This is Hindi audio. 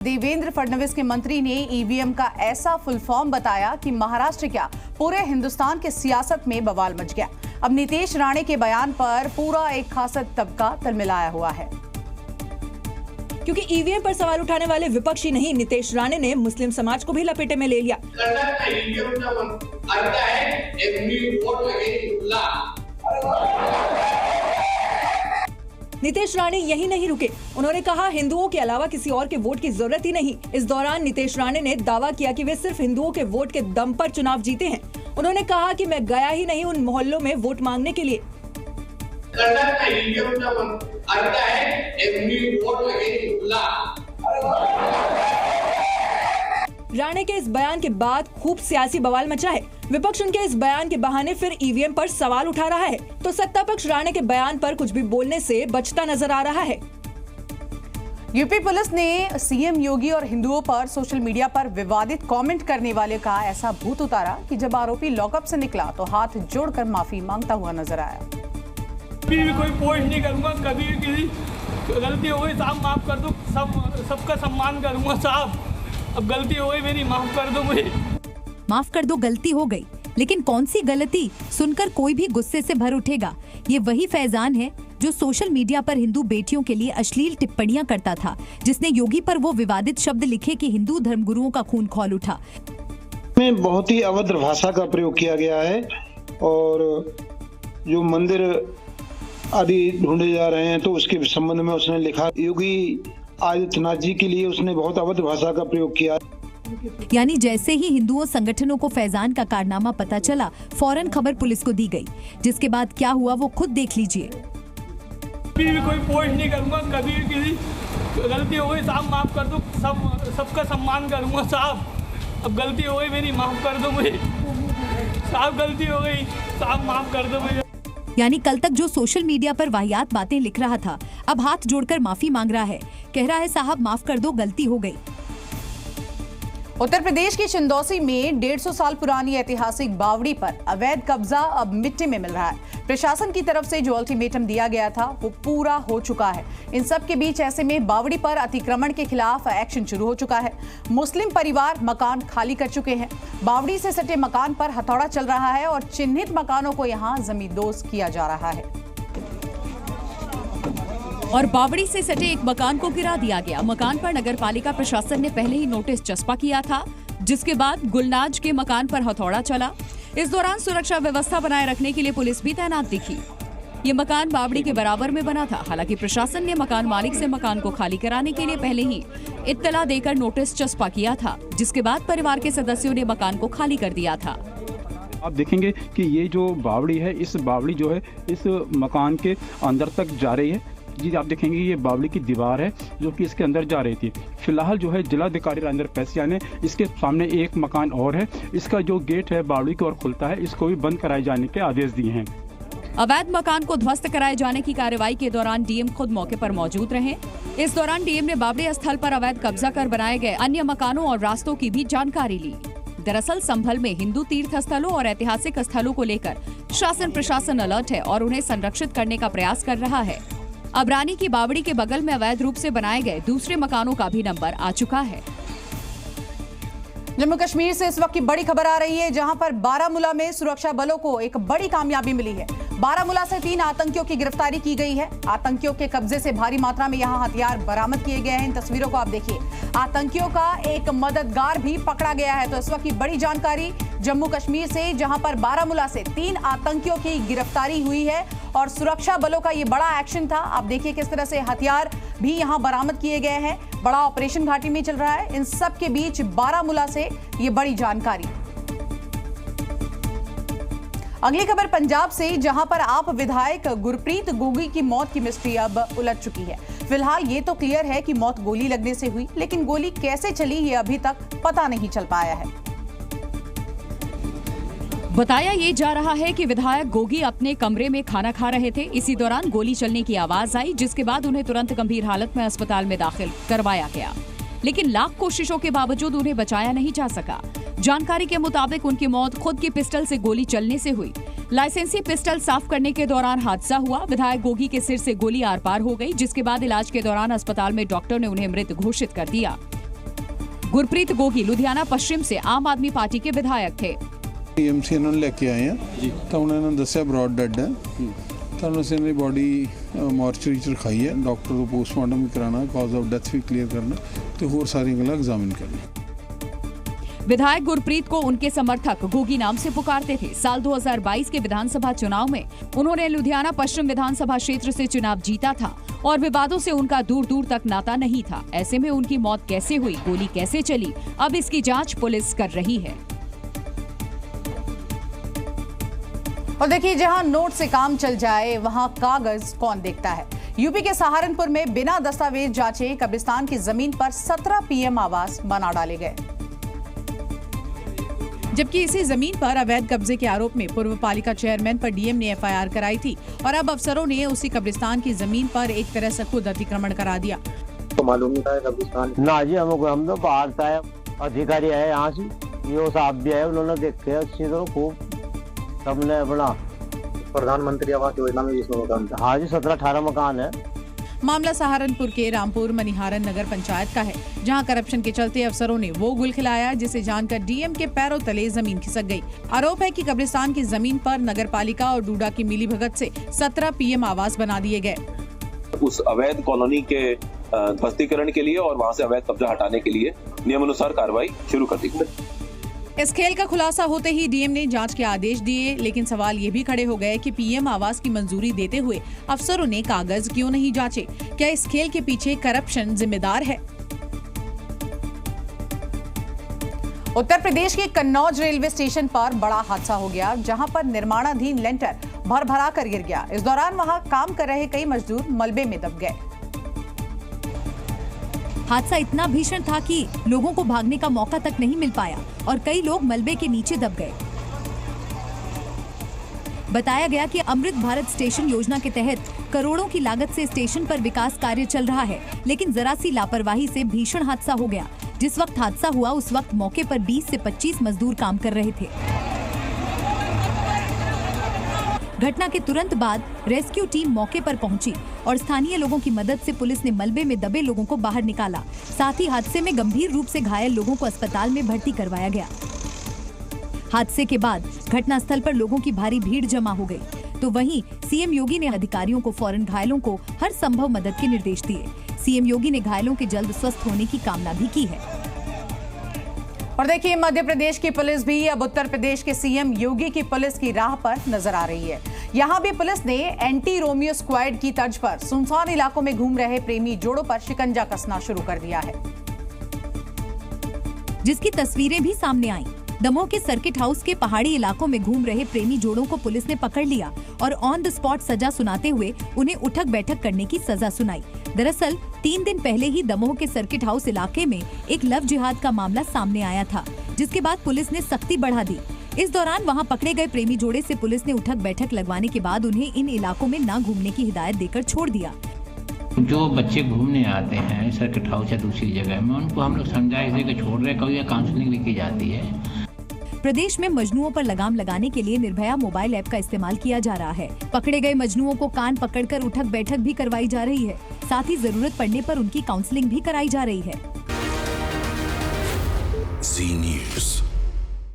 देवेंद्र फडणवीस के मंत्री ने ईवीएम का ऐसा फुल फॉर्म बताया कि महाराष्ट्र क्या पूरे हिंदुस्तान के सियासत में बवाल मच गया। अब नीतीश राणे के बयान पर पूरा एक खासा तबका तलमिलाया हुआ है, क्योंकि ईवीएम पर सवाल उठाने वाले विपक्षी नहीं, नीतीश राणे ने मुस्लिम समाज को भी लपेटे में ले लिया। नीतीश राणे यही नहीं रुके, उन्होंने कहा हिंदुओं के अलावा किसी और के वोट की जरूरत ही नहीं। इस दौरान नीतीश राणे ने दावा किया कि वे सिर्फ हिंदुओं के वोट के दम पर चुनाव जीते हैं। उन्होंने कहा कि मैं गया ही नहीं उन मोहल्लों में वोट मांगने के लिए। राणे के इस बयान के बाद खूब सियासी बवाल मचा है। विपक्ष उनके इस बयान के बहाने फिर ईवीएम पर सवाल उठा रहा है, तो सत्ता पक्ष राणे के बयान पर कुछ भी बोलने से बचता नजर आ रहा है। यूपी पुलिस ने सीएम योगी और हिंदुओं पर सोशल मीडिया पर विवादित कमेंट करने वाले का ऐसा भूत उतारा कि जब आरोपी लॉकअप से निकला तो हाथ जोड़कर माफी मांगता हुआ नजर आया। कभी भी कोई पोस्ट नहीं करूंगा, कभी भी किसी गलती हो गई साहब माफ कर दो, सबका सम्मान करूंगा साहब। अब गलती हो गई मेरी, माफ कर दो मुझे। माफ कर दो, गलती हो गई, लेकिन कौन सी गलती सुनकर कोई भी गुस्से से भर उठेगा। ये वही फैजान है जो सोशल मीडिया पर हिंदू बेटियों के लिए अश्लील टिप्पणियां करता था, जिसने योगी पर वो विवादित शब्द लिखे कि हिंदू धर्मगुरुओं का खून खौल उठा। में बहुत ही अभद्र भाषा का प्रयोग किया गया है और जो मंदिर आदि ढूंढे जा रहे हैं तो उसके संबंध में उसने लिखा योगी आदित्यनाथ जी के लिए उसने बहुत अभद्र भाषा का प्रयोग किया। यानी जैसे ही हिंदुओं संगठनों को फैजान का कारनामा पता चला, फौरन खबर पुलिस को दी गई, जिसके बाद क्या हुआ वो खुद देख लीजिए। कभी भी कोई पोस्ट नहीं करूंगा, कभी भी किसी गलती हो गई साहब माफ कर दो, सबका सम्मान करूंगा साहब। अब गलती हो गई मेरी, माफ कर दो मुझे साहब, गलती हो गई साहब, माफ कर दो मुझे। यानी कल तक जो सोशल मीडिया पर वाहियात बातें लिख रहा था, अब हाथ जोड़कर माफी मांग रहा है, कह रहा है साहब माफ कर दो, गलती हो गई। उत्तर प्रदेश की चिंदौसी में 150 साल पुरानी ऐतिहासिक बावड़ी पर अवैध कब्जा अब मिट्टी में मिल रहा है। प्रशासन की तरफ से जो अल्टीमेटम दिया गया था वो पूरा हो चुका है। इन सब के बीच ऐसे में बावड़ी पर अतिक्रमण के खिलाफ एक्शन शुरू हो चुका है। मुस्लिम परिवार मकान खाली कर चुके हैं। बावड़ी से सटे मकान पर हथौड़ा चल रहा है और चिन्हित मकानों को यहाँ जमींदोज किया जा रहा है। और बावड़ी से सटे एक मकान को गिरा दिया गया। मकान पर नगरपालिका प्रशासन ने पहले ही नोटिस चस्पा किया था, जिसके बाद गुलनाज के मकान पर हथौड़ा चला। इस दौरान सुरक्षा व्यवस्था बनाए रखने के लिए पुलिस भी तैनात दिखी। ये मकान बावड़ी के बराबर में बना था। हालांकि प्रशासन ने मकान मालिक से मकान को खाली कराने के लिए पहले ही इत्तला देकर नोटिस चस्पा किया था, जिसके बाद परिवार के सदस्यों ने मकान को खाली कर दिया था। आप देखेंगे कि ये जो बावड़ी है, इस बावड़ी जो है इस मकान के अंदर तक जा रही है। जी आप देखेंगे ये बावड़ी की दीवार है जो कि इसके अंदर जा रही थी। फिलहाल जो है जिलाधिकारी अंदर पैसिया ने इसके सामने एक मकान और है, इसका जो गेट है बावड़ी की ओर खुलता है, इसको भी बंद कराए जाने के आदेश दिए हैं। अवैध मकान को ध्वस्त कराए जाने की कार्रवाई के दौरान डीएम खुद मौके पर मौजूद रहे। इस दौरान डीएम ने बावड़ी स्थल पर अवैध कब्जा कर बनाए गए अन्य मकानों और रास्तों की भी जानकारी ली। दरअसल संभल में हिंदू तीर्थ स्थलों और ऐतिहासिक स्थलों को लेकर शासन प्रशासन अलर्ट है और उन्हें संरक्षित करने का प्रयास कर रहा है। अब रानी की बावड़ी के बगल में अवैध रूप से बनाए गए दूसरे मकानों का भी नंबर आ चुका है। जम्मू कश्मीर से इस वक्त की बड़ी खबर आ रही है, जहां पर बारामूला में सुरक्षा बलों को एक बड़ी कामयाबी मिली है। बारामूला से 3 आतंकियों की गिरफ्तारी की गई है। आतंकियों के कब्जे से भारी मात्रा में यहां हथियार बरामद किए गए हैं। इन तस्वीरों को आप देखिए। आतंकियों का एक मददगार भी पकड़ा गया है। तो इस वक्त की बड़ी जानकारी जम्मू कश्मीर से, जहां पर बारामूला से 3 आतंकियों की गिरफ्तारी हुई है और सुरक्षा बलों का ये बड़ा एक्शन था। आप देखिए किस तरह से हथियार भी यहां बरामद किए गए हैं। बड़ा ऑपरेशन घाटी में चल रहा है। इन सब के बीच बारामूला से ये बड़ी जानकारी। अगली खबर पंजाब से, जहां पर आप विधायक गुरप्रीत गोगी की मौत की मिस्ट्री अब उलझ चुकी है। फिलहाल ये तो क्लियर है कि मौत गोली लगने से हुई, लेकिन गोली कैसे चली ये अभी तक पता नहीं चल पाया है। बताया ये जा रहा है कि विधायक गोगी अपने कमरे में खाना खा रहे थे। इसी दौरान गोली चलने की आवाज आई, जिसके बाद उन्हें तुरंत गंभीर हालत में अस्पताल में दाखिल करवाया गया, लेकिन लाख कोशिशों के बावजूद उन्हें बचाया नहीं जा सका। जानकारी के मुताबिक उनकी मौत खुद की पिस्टल से गोली चलने से हुई। लाइसेंसी पिस्टल साफ करने के दौरान हादसा हुआ। विधायक गोगी के सिर से गोली आर पार हो गई, जिसके बाद इलाज के दौरान अस्पताल में डॉक्टर ने उन्हें मृत घोषित कर दिया। गुरप्रीत गोगी लुधियाना पश्चिम से आम आदमी पार्टी के विधायक थे। टीएमसी इन्होंने लेके आए हैं तो उन्होंने दसिया ब्रॉड डेड है तो उन्होंने बॉडी मॉर्चरी च रखाई है। डॉक्टर को पोस्टमार्टम भी कराना, कॉज ऑफ डेथ भी क्लियर करना तो होर सारी गल्लां एग्जामिन करनी। विधायक गुरप्रीत को उनके समर्थक गोगी नाम से पुकारते थे। साल 2022 के विधानसभा चुनाव में उन्होंने लुधियाना पश्चिम विधानसभा क्षेत्र से चुनाव जीता था और विवादों से उनका दूर दूर तक नाता नहीं था। ऐसे में उनकी मौत कैसे हुई, गोली कैसे चली, अब इसकी जांच पुलिस कर रही है। और देखिए, जहां नोट से काम चल जाए वहां कागज कौन देखता है। यूपी के सहारनपुर में बिना दस्तावेज जांचे कब्रिस्तान की जमीन पर 17 पीएम आवास बना डाले गए, जबकि इसी जमीन पर अवैध कब्जे के आरोप में पूर्व पालिका चेयरमैन पर डीएम ने एफआईआर कराई थी और अब अफसरों ने उसी कब्रिस्तान की जमीन पर एक तरह से खुद अतिक्रमण करा दिया। तो मालूम नहीं था कब्रिस्तान ना जी, हम तो बाहर से आए, अधिकारी है यहाँ से, ये साहब भी है, उन्होंने देखे अच्छी तरह खूब सबने अपना प्रधानमंत्री आवास योजना में जिसमें मकान था। हाँ जी, 17-18 मकान है। मामला सहारनपुर के रामपुर मनिहारन नगर पंचायत का है, जहां करप्शन के चलते अफसरों ने वो गुल खिलाया जिसे जानकर डीएम के पैरों तले जमीन खिसक गई। आरोप है कि कब्रिस्तान की जमीन पर नगर पालिका और डूडा की मिलीभगत से 17 पीएम आवास बना दिए गए। उस अवैध कॉलोनी के बस्तीकरण के लिए और वहां से अवैध कब्जा हटाने के लिए नियमानुसार कार्रवाई शुरू कर दी गई। इस खेल का खुलासा होते ही डीएम ने जांच के आदेश दिए, लेकिन सवाल ये भी खड़े हो गए कि पीएम आवास की मंजूरी देते हुए अफसरों ने कागज क्यों नहीं जांचे। क्या इस खेल के पीछे करप्शन जिम्मेदार है? उत्तर प्रदेश के कन्नौज रेलवे स्टेशन पर बड़ा हादसा हो गया, जहां पर निर्माणाधीन लेंटर भर-भरा कर गिर गया। इस दौरान वहां काम कर रहे कई मजदूर मलबे में दब गए। हादसा इतना भीषण था कि लोगों को भागने का मौका तक नहीं मिल पाया और कई लोग मलबे के नीचे दब गए। बताया गया कि अमृत भारत स्टेशन योजना के तहत करोड़ों की लागत से स्टेशन पर विकास कार्य चल रहा है, लेकिन जरा सी लापरवाही से भीषण हादसा हो गया। जिस वक्त हादसा हुआ उस वक्त मौके पर 20 से 25 मजदूर काम कर रहे थे। घटना के तुरंत बाद रेस्क्यू टीम मौके पर पहुंची और स्थानीय लोगों की मदद से पुलिस ने मलबे में दबे लोगों को बाहर निकाला। साथ ही हादसे में गंभीर रूप से घायल लोगों को अस्पताल में भर्ती करवाया गया। हादसे के बाद घटनास्थल पर लोगों की भारी भीड़ जमा हो गई, तो वहीं सीएम योगी ने अधिकारियों को फौरन घायलों को हर संभव मदद के निर्देश दिए। सीएम योगी ने घायलों के जल्द स्वस्थ होने की कामना भी की है। और देखिए, मध्य प्रदेश की पुलिस भी अब उत्तर प्रदेश के सीएम योगी की पुलिस की राह पर नजर आ रही है। यहां भी पुलिस ने एंटी रोमियो स्क्वाड की तर्ज पर सुनसान इलाकों में घूम रहे प्रेमी जोड़ों पर शिकंजा कसना शुरू कर दिया है, जिसकी तस्वीरें भी सामने आई। दमोह के सर्किट हाउस के पहाड़ी इलाकों में घूम रहे प्रेमी जोड़ों को पुलिस ने पकड़ लिया और ऑन द स्पॉट सजा सुनाते हुए उन्हें उठक बैठक करने की सजा सुनाई। दरअसल 3 दिन पहले ही दमोह के सर्किट हाउस इलाके में एक लव जिहाद का मामला सामने आया था, जिसके बाद पुलिस ने सख्ती बढ़ा दी। इस दौरान वहां पकड़े गए प्रेमी जोड़े से पुलिस ने उठक बैठक लगवाने के बाद उन्हें इन इलाकों में न घूमने की हिदायत देकर छोड़ दिया। जो बच्चे घूमने आते हैं सर्किट हाउस या दूसरी जगह में, उनको हम लोग समझाए कि छोड़ रहे, कभी काउंसलिंग भी की जाती है। प्रदेश में मजनुओं पर लगाम लगाने के लिए निर्भया मोबाइल ऐप का इस्तेमाल किया जा रहा है। पकड़े गए मजनुओं को कान पकड़कर उठक बैठक भी करवाई जा रही है। साथ ही जरूरत पड़ने पर उनकी काउंसलिंग भी कराई जा रही है। जी न्यूज़।